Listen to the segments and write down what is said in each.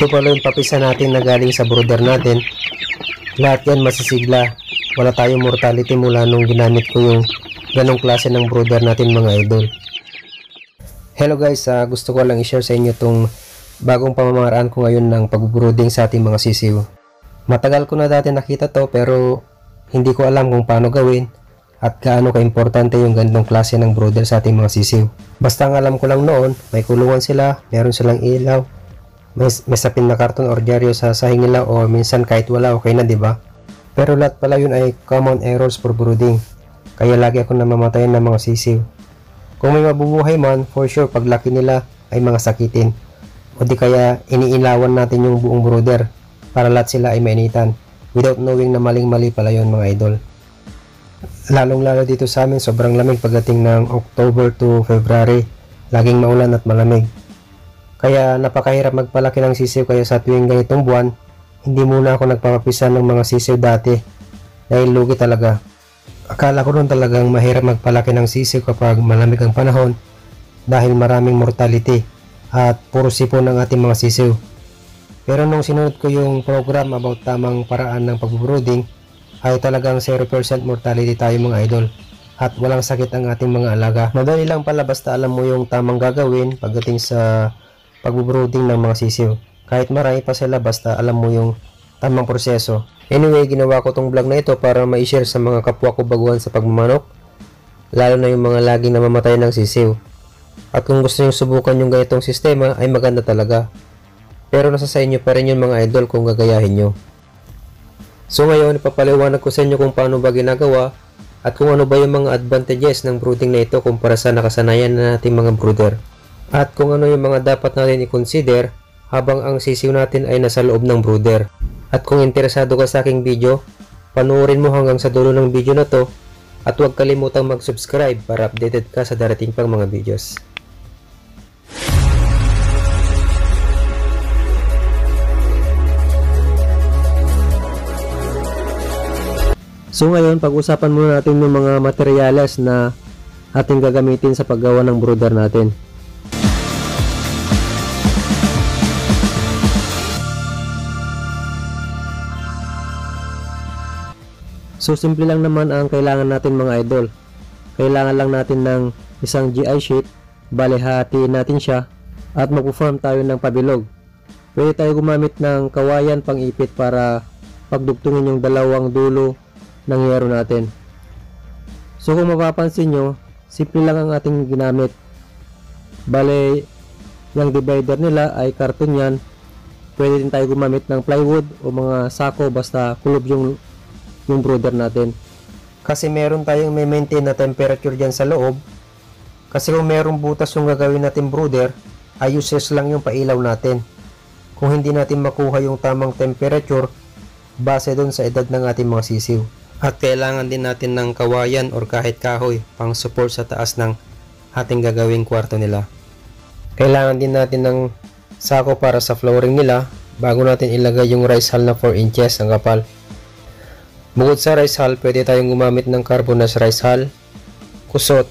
Ito pala yung papisa natin na galing sa brooder natin. Lahat yan masisigla. Wala tayong mortality mula nung ginamit ko yung ganong klase ng brooder natin mga idol. Hello guys, gusto ko lang i-share sa inyo itong bagong pamamaraan ko ngayon ng pag-brooding sa ating mga sisiw. Matagal ko na dati nakita to pero hindi ko alam kung paano gawin at gaano ka-importante yung ganitong klase ng brooder sa ating mga sisiw. Basta ang alam ko lang noon, may kulungan sila, meron silang ilaw, may sapin na karton or dyaryo sa sahing nila o minsan kahit wala okay na, diba? Pero lahat pala yun ay common errors for brooding. Kaya lagi ako namamatayan ng mga sisiw. Kung may mabubuhay man, for sure paglaki nila ay mga sakitin. O di kaya iniilawan natin yung buong brooder para lahat sila ay mainitan without knowing na maling-mali pala yun mga idol. Lalong-lalo dito sa amin, sobrang lamig pagdating ng October to February. Laging maulan at malamig. Kaya napakahirap magpalaki ng sisiw, kaya sa tuwing ganitong buwan, hindi muna ako nagpapapisa ng mga sisiw dati. Dahil lugi talaga. Akala ko noon talagang mahirap magpalaki ng sisiw kapag malamig ang panahon dahil maraming mortality at puro sipon ng ating mga sisiw. Pero nung sinunod ko yung program about tamang paraan ng pag-brooding, ay talagang 0% mortality tayo mga idol at walang sakit ang ating mga alaga. Madali lang pala basta alam mo yung tamang gagawin pagdating sa pag-brooding ng mga sisiw. Kahit marami pa sila basta alam mo yung tamang proseso. Anyway, ginawa ko tong vlog na ito para ma-share sa mga kapwa ko baguhan sa pagmamanok, lalo na yung mga laging namamatay ng sisiw. At kung gusto nyo subukan yung ganitong sistema ay maganda talaga. Pero nasa sa inyo pa rin yung mga idol kung gagayahin nyo. So ngayon, ipapaliwanag ko sa inyo kung paano ba ginagawa at kung ano ba yung mga advantages ng brooding na ito kumpara sa nakasanayan na nating mga brooder. At kung ano yung mga dapat natin i-consider habang ang sisiw natin ay nasa loob ng brooder. At kung interesado ka sa aking video, panoorin mo hanggang sa dulo ng video na to at huwag kalimutang mag-subscribe para updated ka sa darating pang mga videos. So ngayon, pag-usapan muna natin yung mga materyales na ating gagamitin sa paggawa ng brooder natin. So simple lang naman ang kailangan natin mga idol. Kailangan lang natin ng isang GI sheet, bali hatiin natin siya at magpo-form tayo ng pabilog. Pwede tayo gumamit ng kawayan pang-ipit para pagdugtungin yung dalawang dulo ng yero natin. So kung mapapansin nyo, simple lang ang ating ginamit. Bale, yung divider nila ay karton yan. Pwede din tayo gumamit ng plywood o mga sako basta kulob yung brooder natin. Kasi meron tayong may maintain na temperature dyan sa loob. Kasi kung merong butas yung gagawin natin brooder, ay useless lang yung pailaw natin. Kung hindi natin makuha yung tamang temperature base doon sa edad ng ating mga sisiw. At kailangan din natin ng kawayan or kahit kahoy pang support sa taas ng ating gagawing kwarto nila. Kailangan din natin ng sako para sa flooring nila bago natin ilagay yung rice hull na 4 inches ang kapal. Bukod sa rice hull, pwede tayong gumamit ng carbonized rice hull, kusot,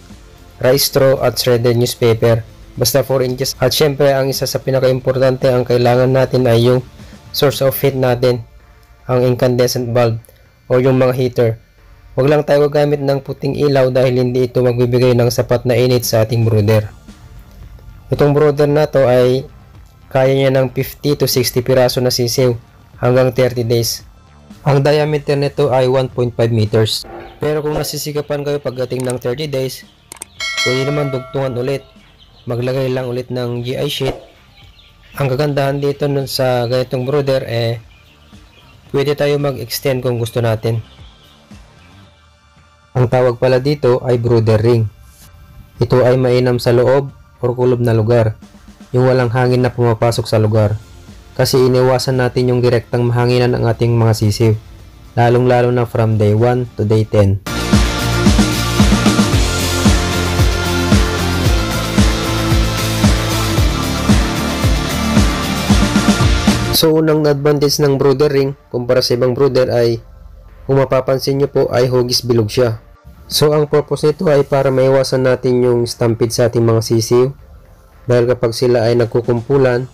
rice straw at shredded newspaper. Basta 4 inches. At syempre, ang isa sa pinaka-importante ang kailangan natin ay yung source of heat natin, ang incandescent bulb o yung mga heater. Huwag lang tayo gagamit ng puting ilaw dahil hindi ito magbibigay ng sapat na init sa ating brooder. Itong brooder na to ay kaya niya ng 50 to 60 piraso na sisiw hanggang 30 days. Ang diameter nito ay 1.5 meters. Pero kung nasisikapan kayo pagdating ng 30 days, pwede naman dugtungan ulit. Maglagay lang ulit ng GI sheet. Ang kagandahan dito sa ganitong brooder pwede tayo mag-extend kung gusto natin. Ang tawag pala dito ay brooder ring. Ito ay mainam sa loob o kulob na lugar, yung walang hangin na pumapasok sa lugar. Kasi iniwasan natin yung direktang mahanginan ng ating mga sisiw, lalong-lalo na from day 1 to day 10. So unang advantage ng brooder ring kumpara sa ibang brooder ay, kung mapapansin nyo po, ay hugis bilog siya. So ang purpose nito ay para maiwasan natin yung stampede sa ating mga sisiw, dahil kapag sila ay nagkukumpulan,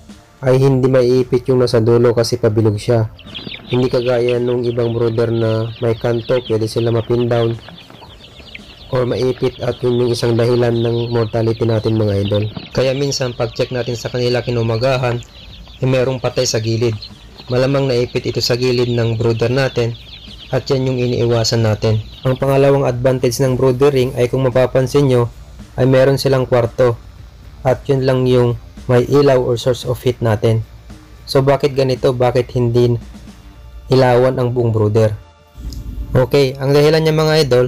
ay hindi maiipit yung nasa dulo kasi pabilog siya. Hindi kagaya nung ibang brooder na may kanto, pwede sila mapin down or maipit at yun yung isang dahilan ng mortality natin mga idol. Kaya minsan pag check natin sa kanila kinumagahan, merong patay sa gilid. Malamang naipit ito sa gilid ng brooder natin at yan yung iniiwasan natin. Ang pangalawang advantage ng broodering ay kung mapapansin nyo ay meron silang kwarto at yun lang yung may ilaw or source of heat natin. So bakit ganito? Bakit hindi ilawan ang buong brooder? Okay, ang dahilan niya mga idol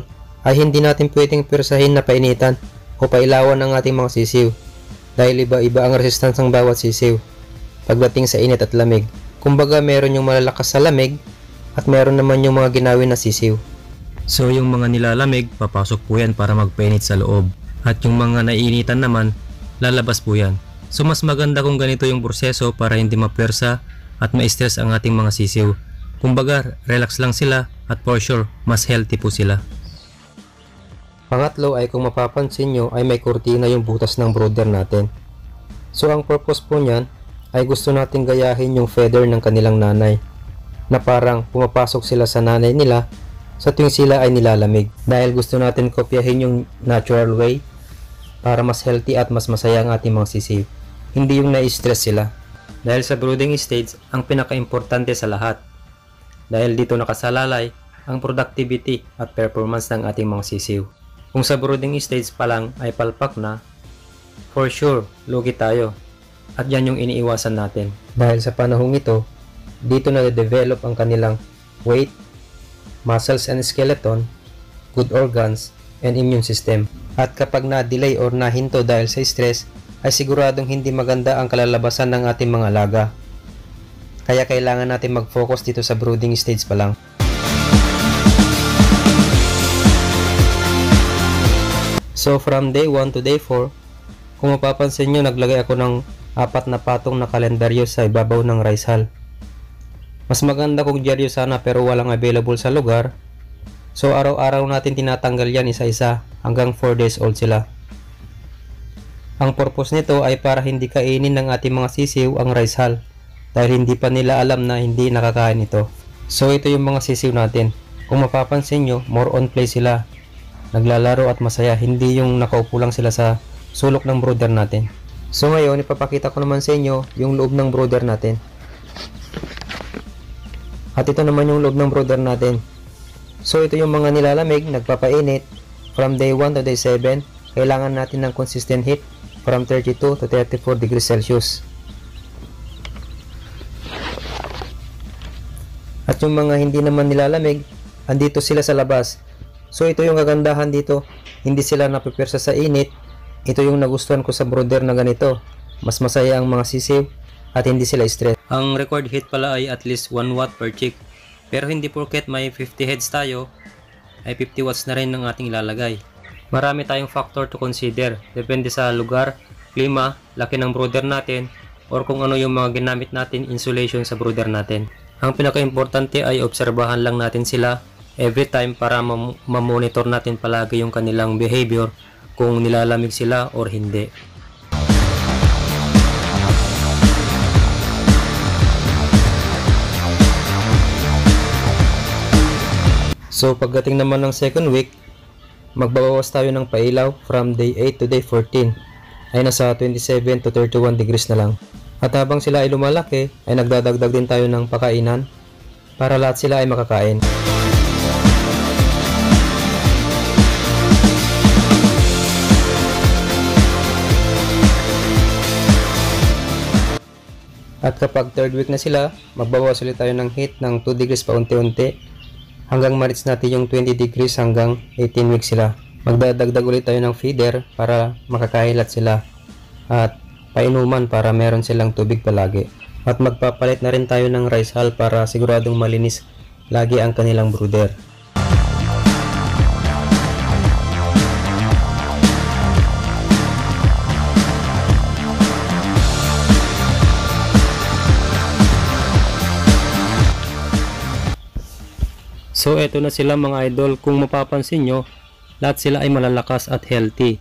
ay hindi natin pwedeng persahin na painitan o pailawan ang ating mga sisiw dahil iba-iba ang resistance ng bawat sisiw pagdating sa init at lamig. Kumbaga meron yung malalakas sa lamig at meron naman yung mga ginawin na sisiw. So yung mga nilalamig, papasok po yan para magpainit sa loob. At yung mga naiinitan naman, lalabas po yan. So mas maganda kung ganito yung proseso para hindi mapersa at ma-stress ang ating mga sisiw. Kumbaga, relax lang sila at for sure, mas healthy po sila. Pangatlo ay kung mapapansin nyo ay may kurtina yung butas ng brooder natin. So ang purpose po niyan ay gusto natin gayahin yung feather ng kanilang nanay na parang pumapasok sila sa nanay nila sa tuwing sila ay nilalamig. Dahil gusto natin kopyahin yung natural way para mas healthy at mas masaya ang ating mga sisiw. Hindi yung na-stress sila. Dahil sa brooding stage, ang pinaka-importante sa lahat. Dahil dito nakasalalay ang productivity at performance ng ating mga sisiw. Kung sa brooding stage pa lang ay palpak na, for sure, lugi tayo. At yan yung iniiwasan natin. Dahil sa panahong ito, dito na-develop ang kanilang weight, muscles and skeleton, good organs, and immune system. At kapag na-delay or nahinto dahil sa stress, ay siguradong hindi maganda ang kalalabasan ng ating mga alaga. Kaya kailangan natin mag-focus dito sa brooding stage pa lang. So from day 1 to day 4, kung mapapansin nyo, naglagay ako ng 4 na patong na kalendaryo sa ibabaw ng rice hull. Mas maganda kung dyaryo sana pero walang available sa lugar. So araw-araw natin tinatanggal yan isa-isa hanggang 4 days old sila. Ang purpose nito ay para hindi kainin ng ating mga sisiw ang rice hull dahil hindi pa nila alam na hindi nakakain ito. So ito yung mga sisiw natin. Kung mapapansin nyo, more on play sila. Naglalaro at masaya, hindi yung nakaupo lang sila sa sulok ng brooder natin. So ngayon, ipapakita ko naman sa inyo yung loob ng brooder natin. At ito naman yung loob ng brooder natin. So ito yung mga nilalamig, nagpapainit. From day 1 to day 7, kailangan natin ng consistent heat from 32 to 34 degrees Celsius. At yung mga hindi naman nilalamig, andito sila sa labas. So ito yung kagandahan dito, hindi sila napipersa sa init. Ito yung nagustuhan ko sa brooder na ganito. Mas masaya ang mga sisiw at hindi sila stress. Ang record heat pala ay at least 1 watt per chick. Pero hindi porket may 50 heads tayo, ay 50 watts na rin ang ating ilalagay. Marami tayong factor to consider. Depende sa lugar, klima, laki ng brooder natin, or kung ano yung mga ginamit natin insulation sa brooder natin. Ang pinaka-importante ay obserbahan lang natin sila every time para ma-monitor natin palagi yung kanilang behavior kung nilalamig sila or hindi. So pagdating naman ng second week, magbabawas tayo ng pailaw from day 8 to day 14 ay nasa 27 to 31 degrees na lang. At habang sila ay lumalaki ay nagdadagdag din tayo ng pakainan para lahat sila ay makakain. At kapag third week na sila, magbabawas ulit tayo ng heat ng 2 degrees pa unti-unti hanggang ma-reach natin yung 20 degrees hanggang 18 weeks sila. Magdadagdag ulit tayo ng feeder para makakahilat sila at painuman para meron silang tubig palagi. At magpapalit na rin tayo ng rice hull para siguradong malinis lagi ang kanilang brooder. So eto na sila mga idol, kung mapapansin nyo, lahat sila ay malalakas at healthy.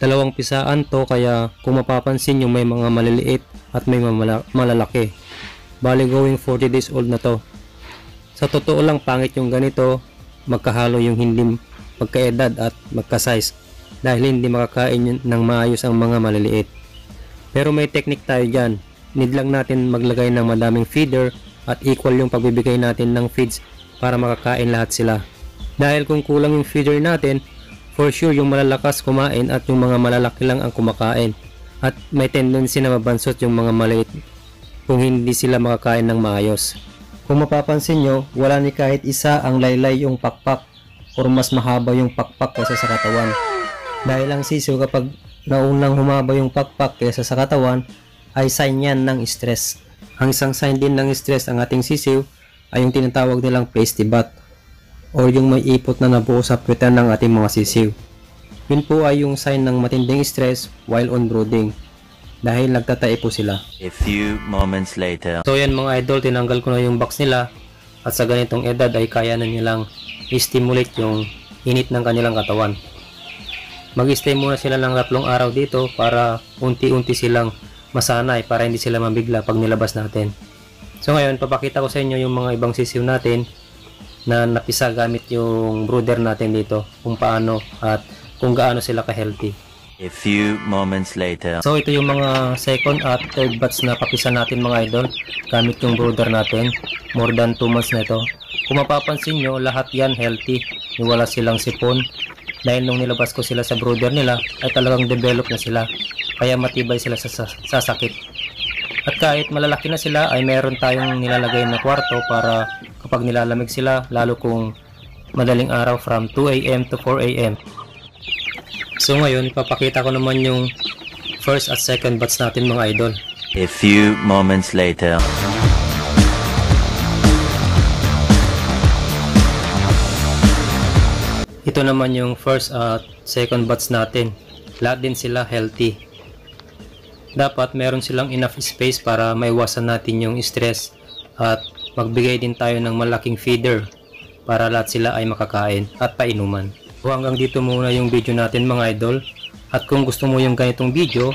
Dalawang pisaan to, kaya kung mapapansin nyo may mga maliliit at may mga malalaki. Bali going 40 days old na to. Sa totoo lang pangit yung ganito, magkahalo yung hindi magkaedad at magka-size dahil hindi makakain ng maayos ang mga maliliit. Pero may technique tayo dyan. Need lang natin maglagay ng madaming feeder at equal yung pagbibigay natin ng feeds para makakain lahat sila. Dahil kung kulang yung feeder natin, for sure yung malalakas kumain at yung mga malalaki lang ang kumakain. At may tendency na mabansot yung mga maliit kung hindi sila makakain ng maayos. Kung mapapansin nyo, wala ni kahit isa ang laylay yung pakpak or mas mahaba yung pakpak kaysa sa katawan. Dahil ang sisiw kapag naunang humaba yung pakpak kaysa sa katawan ay sign yan ng stress. Ang isang sign din ng stress ang ating sisiw ay yung tinatawag nilang pasty butt o yung may ipot na nabuo sa puwetan ng ating mga sisiw. Yun po ay yung sign ng matinding stress while on brooding dahil nagtatae po sila. A few moments later. So yan mga idol, tinanggal ko na yung box nila at sa ganitong edad ay kaya na nilang i-stimulate yung init ng kanilang katawan. Mag-stay muna sila ng 3 araw dito para unti-unti silang masanay para hindi sila mabigla pag nilabas natin. So ngayon, papakita ko sa inyo yung mga ibang sisiw natin na napisa gamit yung brooder natin dito, kung paano at kung gaano sila ka-healthy. A few moments later. So ito yung mga second at third batch na papisa natin mga idol gamit yung brooder natin. More than 2 months na ito. Kung mapapansin nyo, lahat yan healthy. Wala silang sipon. Dahil nung nilabas ko sila sa brooder nila ay talagang develop na sila. Kaya matibay sila sa sakit. At kahit malalaki na sila ay meron tayong nilalagay na kwarto para kapag nilalamig sila, lalo kung madaling araw from 2 AM to 4 AM. So ngayon, ipapakita ko naman yung first at second batch natin mga idol. A few moments later. Ito naman yung first at second batch natin. Lahat din sila healthy. Dapat meron silang enough space para maiwasan natin yung stress at magbigay din tayo ng malaking feeder para lahat sila ay makakain at painuman. So hanggang dito muna yung video natin mga idol, at kung gusto mo yung ganitong video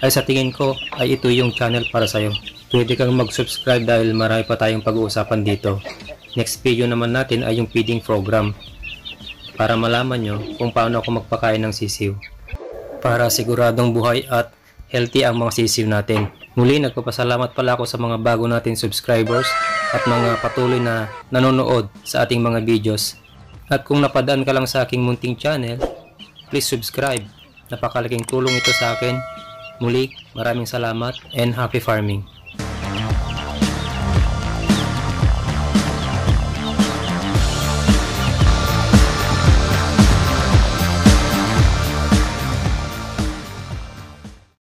ay sa tingin ko ay ito yung channel para sa'yo. Pwede kang mag-subscribe dahil marami pa tayong pag-uusapan dito. Next video naman natin ay yung feeding program para malaman nyo kung paano ako magpakain ng sisiw para siguradong buhay at healthy ang mga sisiw natin. Muli, nagpapasalamat pala ako sa mga bago nating subscribers at mga patuloy na nanonood sa ating mga videos. At kung napadaan ka lang sa aking munting channel, please subscribe. Napakalaking tulong ito sa akin. Muli, maraming salamat and happy farming.